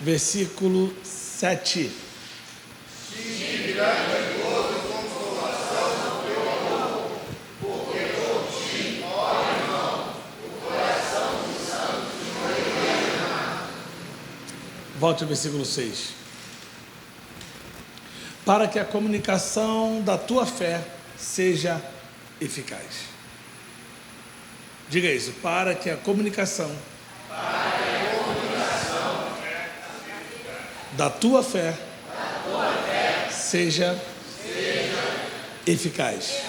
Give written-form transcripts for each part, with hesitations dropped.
versículo 7. Volte ao versículo 6. Para que a comunicação da tua fé seja eficaz. Diga isso. Para que a comunicação da tua fé seja eficaz.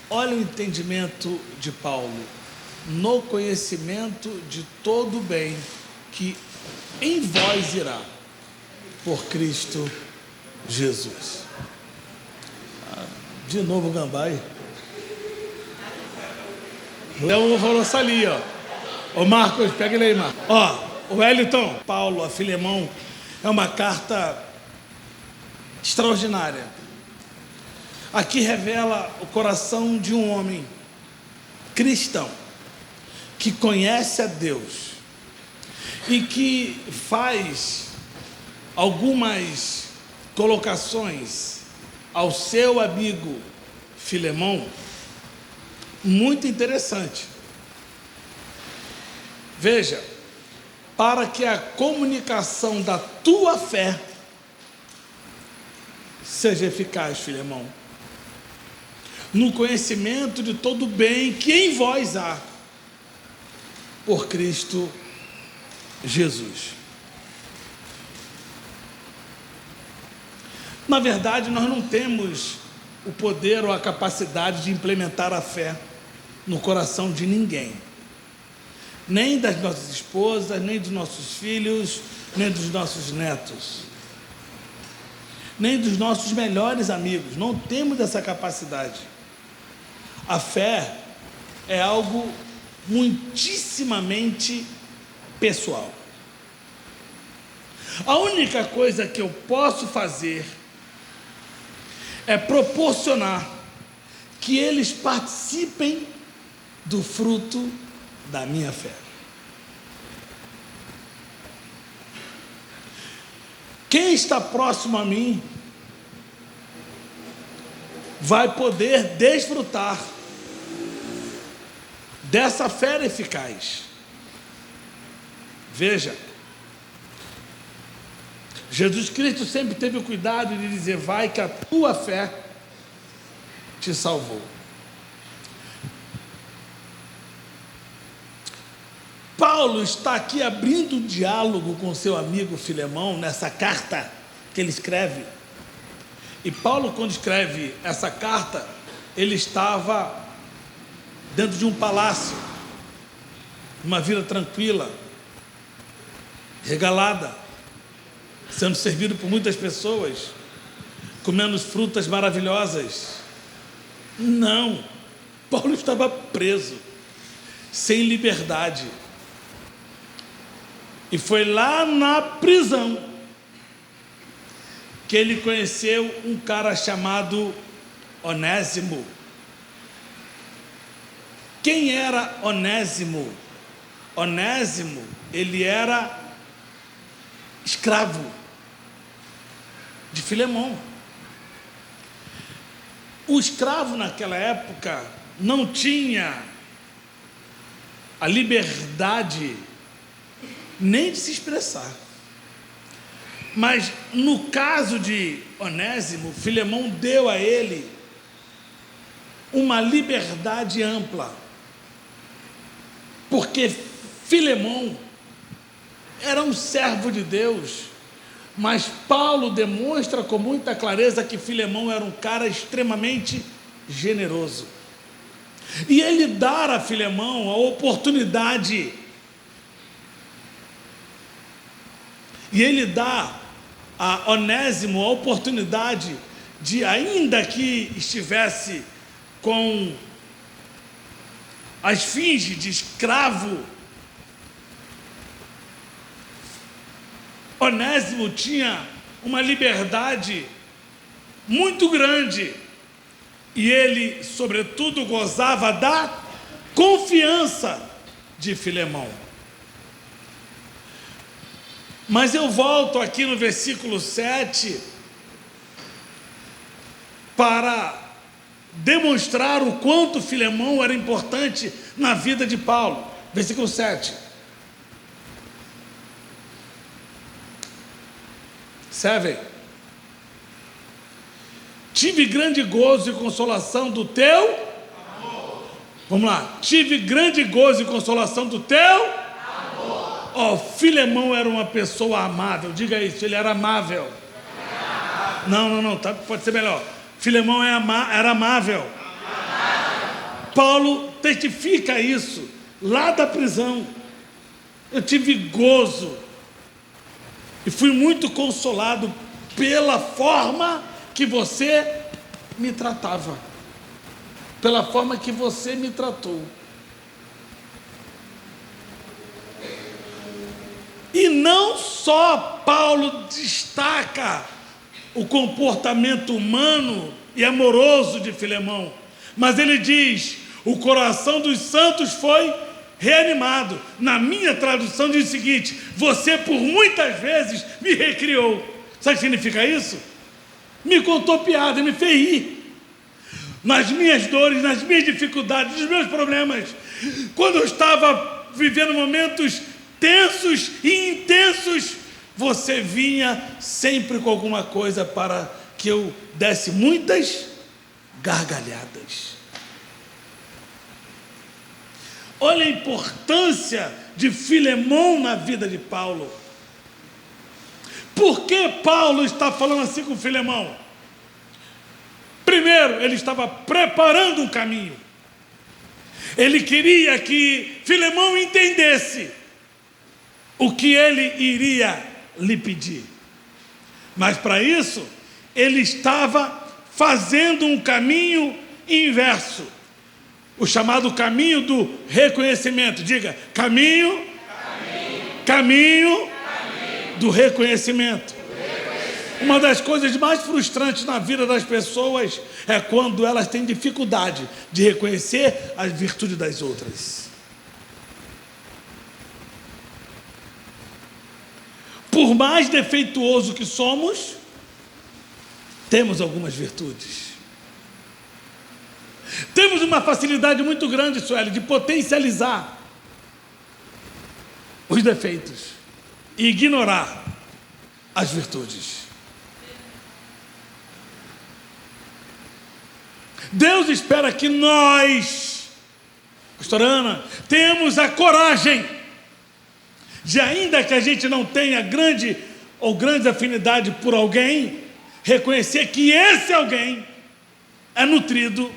Olha o entendimento de Paulo. No conhecimento de todo o bem que em vós irá, por Cristo Jesus. De novo o Gambai. Léo falou ali, ó. Ô Marcos, pega ele aí, Marcos. Ó, o Wellington, Paulo, a Filemão, é uma carta extraordinária. Aqui revela o coração de um homem cristão, que conhece a Deus e que faz algumas colocações ao seu amigo Filemão muito interessante. Veja, para que a comunicação da tua fé seja eficaz, Filemão, no conhecimento de todo o bem que em vós há, por Cristo Jesus. Na verdade, nós não temos o poder ou a capacidade de implementar a fé no coração de ninguém, nem das nossas esposas, nem dos nossos filhos, nem dos nossos netos, nem dos nossos melhores amigos. Não temos essa capacidade. A fé é algo muitíssimamente pessoal. A única coisa que eu posso fazer é proporcionar que eles participem do fruto da minha fé. Quem está próximo a mim vai poder desfrutar dessa fé eficaz. Veja, Jesus Cristo sempre teve o cuidado de dizer: vai que a tua fé te salvou. Paulo está aqui abrindo um diálogo com seu amigo Filemão nessa carta que ele escreve. E Paulo, quando escreve essa carta, ele estava dentro de um palácio, uma vida tranquila, regalada, sendo servido por muitas pessoas, comendo frutas maravilhosas. Não, Paulo estava preso, sem liberdade. E foi lá na prisão que ele conheceu um cara chamado Onésimo. Quem era Onésimo? Onésimo, ele era escravo de Filemão. O escravo naquela época não tinha a liberdade nem de se expressar. Mas no caso de Onésimo, Filemão deu a ele uma liberdade ampla, porque Filemão era um servo de Deus, mas Paulo demonstra com muita clareza que Filemão era um cara extremamente generoso. E ele dá a Filemão a oportunidade, e ele dá a Onésimo a oportunidade de, ainda que estivesse com a esfinge de escravo, Onésimo tinha uma liberdade muito grande, e ele, sobretudo, gozava da confiança de Filemão. Mas eu volto aqui no versículo 7 para demonstrar o quanto Filemão era importante na vida de Paulo. Versículo 7. 7. Tive grande gozo e consolação do teu amor. Vamos lá. Tive grande gozo e consolação do teu amor. Ó, Filemão era uma pessoa amável. Diga isso, ele era amável. Não, tá, pode ser melhor. Filemão era amável. Paulo testifica isso lá da prisão. Eu tive gozo e fui muito consolado pela forma que você me tratava, pela forma que você me tratou. E não só Paulo destaca o comportamento humano e amoroso de Filemão, mas ele diz: o coração dos santos foi reanimado. Na minha tradução diz o seguinte: você por muitas vezes me recriou. Sabe o que significa isso? Me contou piada, me fez rir. Nas minhas dores, nas minhas dificuldades, nos meus problemas. Quando eu estava vivendo momentos tensos e intensos, você vinha sempre com alguma coisa para que eu desse muitas gargalhadas. Olha a importância de Filemão na vida de Paulo. Por que Paulo está falando assim com Filemão? Primeiro, ele estava preparando um caminho. Ele queria que Filemão entendesse o que ele iria lhe pedir. Mas para isso, ele estava fazendo um caminho inverso. O chamado caminho do reconhecimento. Diga, caminho do reconhecimento. Uma das coisas mais frustrantes na vida das pessoas é quando elas têm dificuldade de reconhecer as virtudes das outras. Por mais defeituoso que somos, temos algumas virtudes. Temos uma facilidade muito grande, Sueli, de potencializar os defeitos e ignorar as virtudes. Deus espera que nós, pastora Ana, tenhamos a coragem de, ainda que a gente não tenha grande afinidade por alguém, reconhecer que esse alguém é nutrido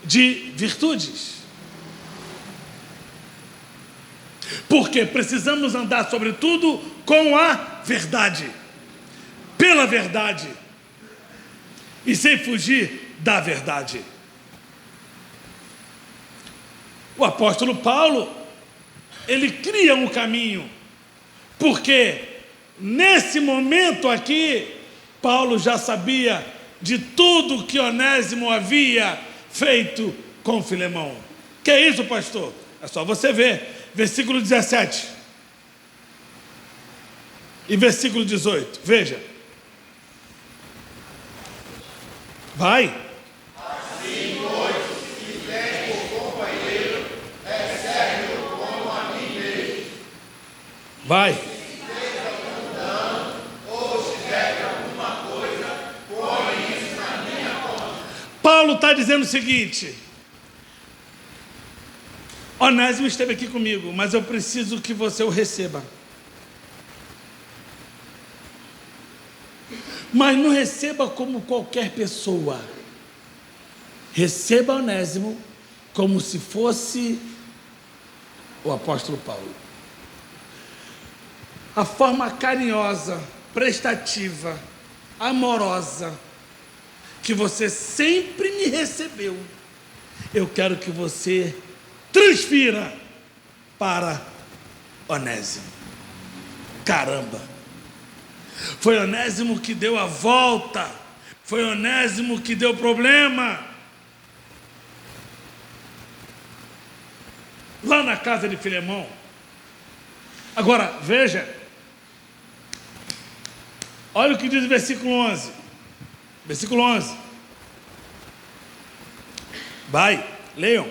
de virtudes. Porque precisamos andar, sobretudo, com a verdade, pela verdade, e sem fugir da verdade. O apóstolo Paulo, ele cria um caminho, porque nesse momento aqui, Paulo já sabia de tudo que Onésimo havia feito com Filemão. Que é isso, pastor? É só você ver, versículo 17 e versículo 18, veja. Vai. Assim, pois, se tens por companheiro, recebe-o como a mim mesmo. Vai. Se esteja com dano, ou se deve alguma coisa, põe isso na minha conta. Paulo está dizendo o seguinte: Onésimo esteve aqui comigo, mas eu preciso que você o receba. Mas não receba como qualquer pessoa. Receba Onésimo como se fosse o apóstolo Paulo. A forma carinhosa, prestativa, amorosa que você sempre me recebeu, eu quero que você transfira para Onésimo. Caramba! Foi Onésimo que deu a volta, foi Onésimo que deu problema. Lá na casa de Filemão. Agora, veja, Olha o que diz o versículo 11. Versículo 11. Vai, leiam.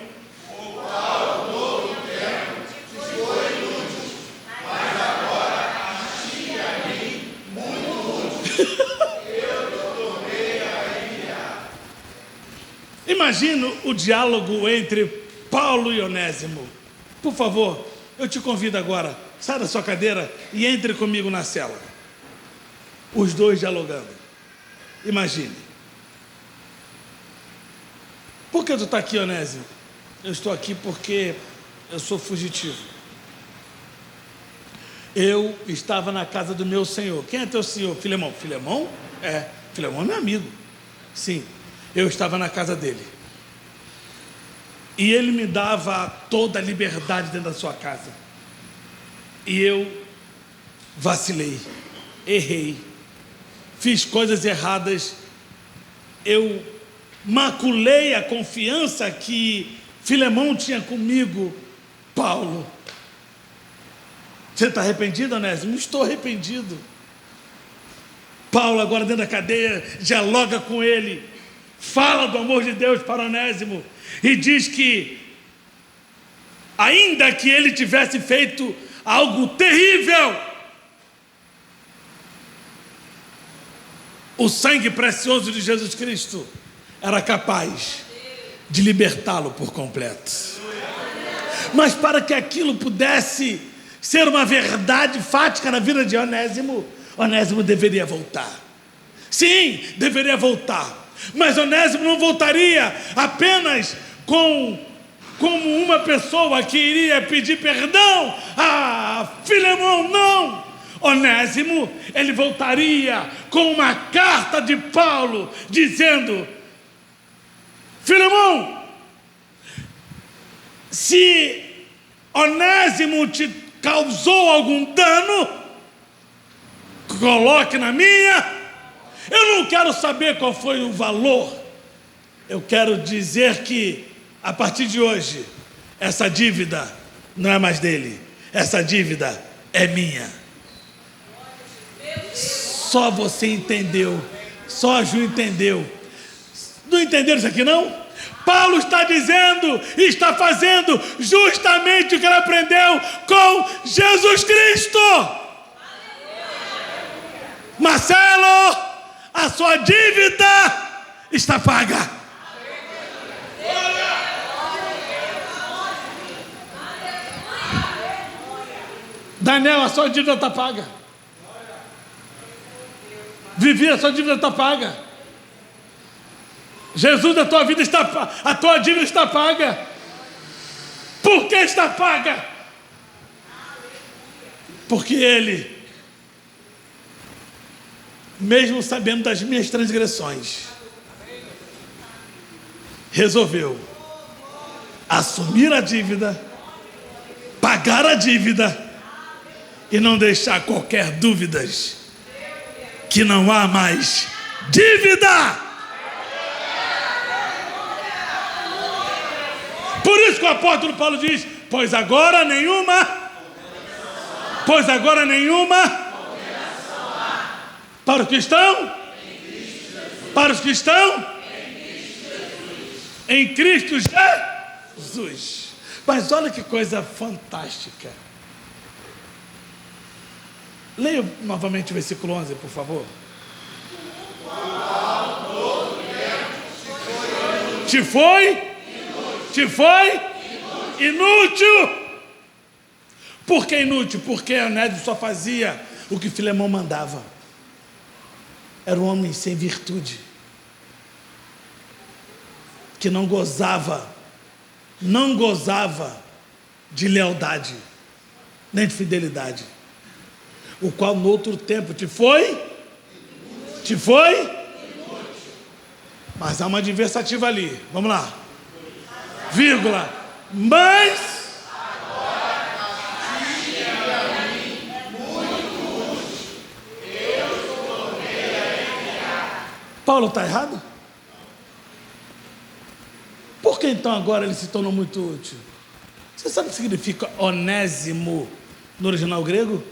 Imagina o diálogo entre Paulo e Onésimo. Por favor, eu te convido agora, sai da sua cadeira e entre comigo na cela. Os dois dialogando. Imagine. Por que tu está aqui, Onésimo? Eu estou aqui porque eu sou fugitivo. Eu estava na casa do meu senhor. Quem é teu senhor? Filemão. Filemão? Filemão é meu amigo. Sim, eu estava na casa dele. E ele me dava toda a liberdade dentro da sua casa. E eu vacilei, errei, fiz coisas erradas, eu maculei a confiança que Filemão tinha comigo, Paulo. Você está arrependido, Onésimo? Estou arrependido. Paulo, agora dentro da cadeia, dialoga com ele, fala do amor de Deus para Onésimo e diz que, ainda que ele tivesse feito algo terrível, o sangue precioso de Jesus Cristo era capaz de libertá-lo por completo. Mas para que aquilo pudesse ser uma verdade fática na vida de Onésimo, Onésimo deveria voltar. Sim, deveria voltar. Mas Onésimo não voltaria apenas como uma pessoa que iria pedir perdão a Filemão, não. Onésimo, ele voltaria com uma carta de Paulo dizendo: Filemão, se Onésimo te causou algum dano, coloque na minha. Eu não quero saber qual foi o valor. Eu quero dizer que, a partir de hoje, essa dívida não é mais dele. Essa dívida é minha. Só você entendeu. Só a Ju entendeu. Não entenderam isso aqui, não? Paulo está dizendo e está fazendo justamente o que ele aprendeu com Jesus Cristo. Marcelo, a sua dívida está paga. Daniel, a sua dívida está paga. Vivi, a sua dívida está paga. Jesus, a tua dívida está paga. Por que está paga? Porque Ele, mesmo sabendo das minhas transgressões, resolveu assumir a dívida, pagar a dívida e não deixar qualquer dúvidas que não há mais dívida. Por isso que o apóstolo Paulo diz: pois agora nenhuma. Para os que estão? Para os que estão? Em Cristo Jesus. Mas olha que coisa fantástica. Leia novamente o versículo 11, por favor. Te foi inútil. Por que inútil? Porque Onésimo só fazia o que Filemão mandava. Era um homem sem virtude, que não gozava de lealdade, nem de fidelidade, o qual no outro tempo te foi, mas há uma adversativa ali, vamos lá, vírgula, mas Paulo está errado? Por que então agora ele se tornou muito útil? Você sabe o que significa onésimo no original grego?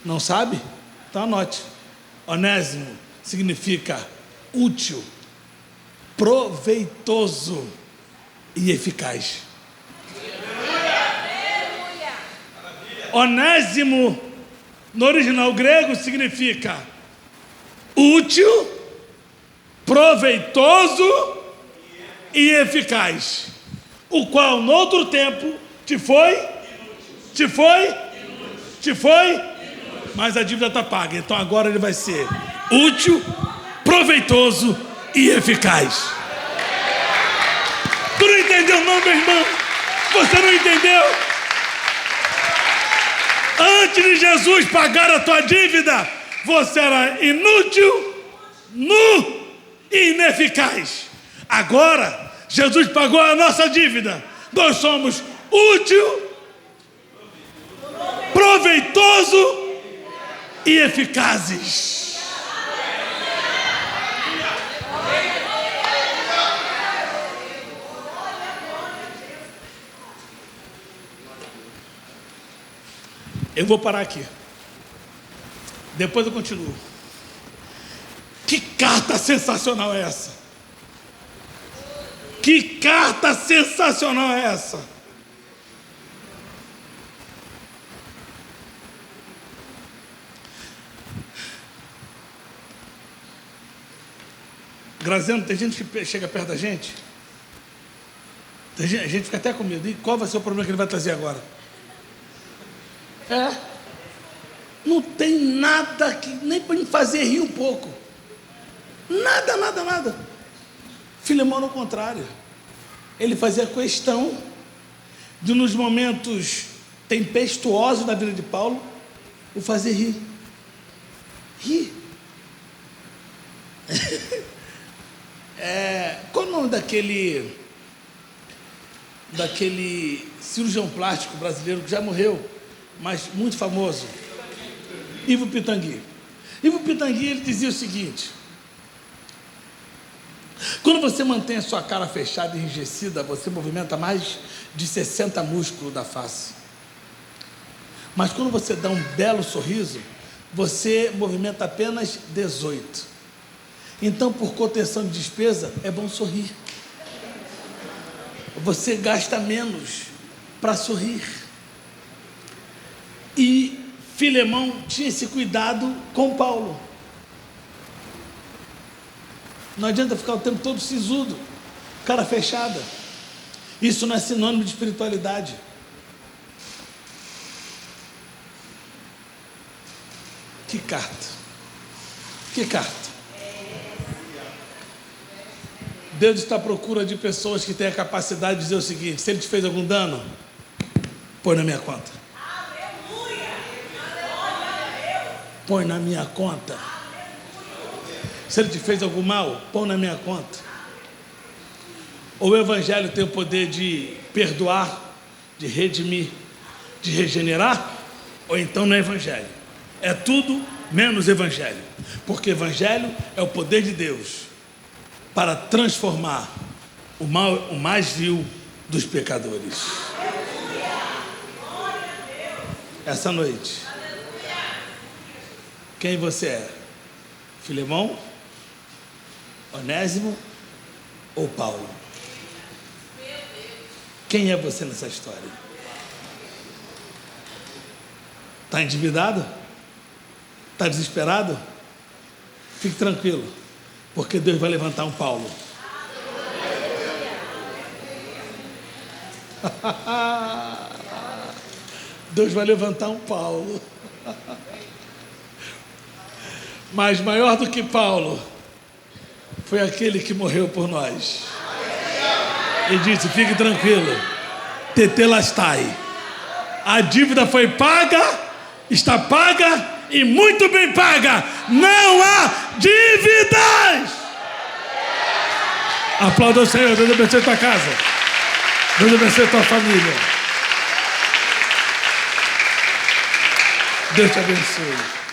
Não sabe? Então anote. Onésimo significa útil, proveitoso e eficaz. Onésimo, no original grego, significa útil, proveitoso e eficaz, o qual no outro tempo te foi, mas a dívida está paga. Então agora ele vai ser útil, proveitoso e eficaz. Tu não entendeu não, meu irmão? Você não entendeu? Antes de Jesus pagar a tua dívida, você era inútil, nu e ineficaz. Agora, Jesus pagou a nossa dívida. Nós somos útil, proveitoso e eficazes. Eu vou parar aqui. Depois eu continuo. Que carta sensacional é essa? Que carta sensacional é essa? Graziano, tem gente que chega perto da gente. A gente fica até com medo. E qual vai ser o problema que ele vai trazer agora? Não tem nada que nem para me fazer rir um pouco. Nada. Filemão, ao contrário, ele fazia questão de, nos momentos tempestuosos da vida de Paulo, o fazer rir. Qual o nome daquele cirurgião plástico brasileiro que já morreu, mas muito famoso? Ivo Pitangui. Ivo Pitangui, ele dizia o seguinte: quando você mantém a sua cara fechada e enrijecida, você movimenta mais de 60 músculos da face. Mas quando você dá um belo sorriso, você movimenta apenas 18. Então, por contenção de despesa, é bom sorrir. Você gasta menos para sorrir. E Filemão tinha esse cuidado com Paulo. Não adianta ficar o tempo todo sisudo, cara fechada. Isso não é sinônimo de espiritualidade. Que carta. Deus está à procura de pessoas que têm a capacidade de dizer o seguinte: se ele te fez algum dano, põe na minha conta. Põe na minha conta. Se ele te fez algum mal, põe na minha conta. O Evangelho tem o poder de perdoar, de redimir, de regenerar, ou então não é Evangelho. É tudo menos Evangelho. Porque Evangelho é o poder de Deus para transformar o mais vil dos pecadores. Essa noite, quem você é? Filemão, Onésimo ou Paulo? Quem é você nessa história? Está endividado? Está desesperado? Fique tranquilo, porque Deus vai levantar um Paulo. Deus vai levantar um Paulo. Mas maior do que Paulo foi aquele que morreu por nós. E disse: fique tranquilo, tetelestai. A dívida foi paga, está paga e muito bem paga. Não há dívidas. Aplauda o Senhor. Deus abençoe a tua casa. Deus abençoe a tua família. Deus te abençoe.